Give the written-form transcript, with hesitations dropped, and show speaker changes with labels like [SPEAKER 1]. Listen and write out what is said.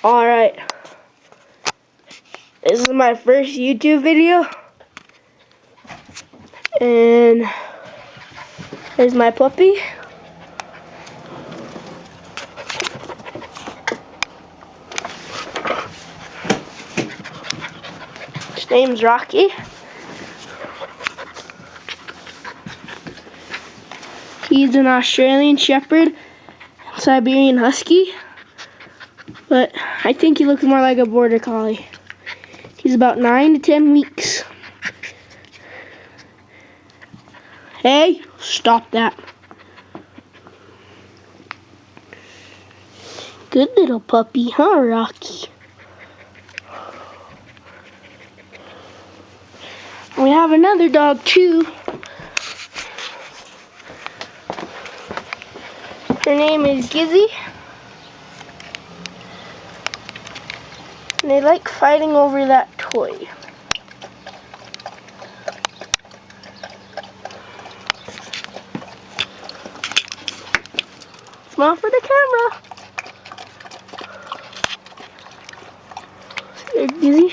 [SPEAKER 1] Alright, this is my first YouTube video, and there's my puppy. His name's Rocky. He's an Australian Shepherd, Siberian Husky, but I think he looks more like a Border Collie. He's about 9 to 10 weeks. Hey, stop that. Good little puppy, huh, Rocky? We have another dog too. Her name is Gizzy. And they like fighting over that toy. Smile for the camera. Here, Gizzy.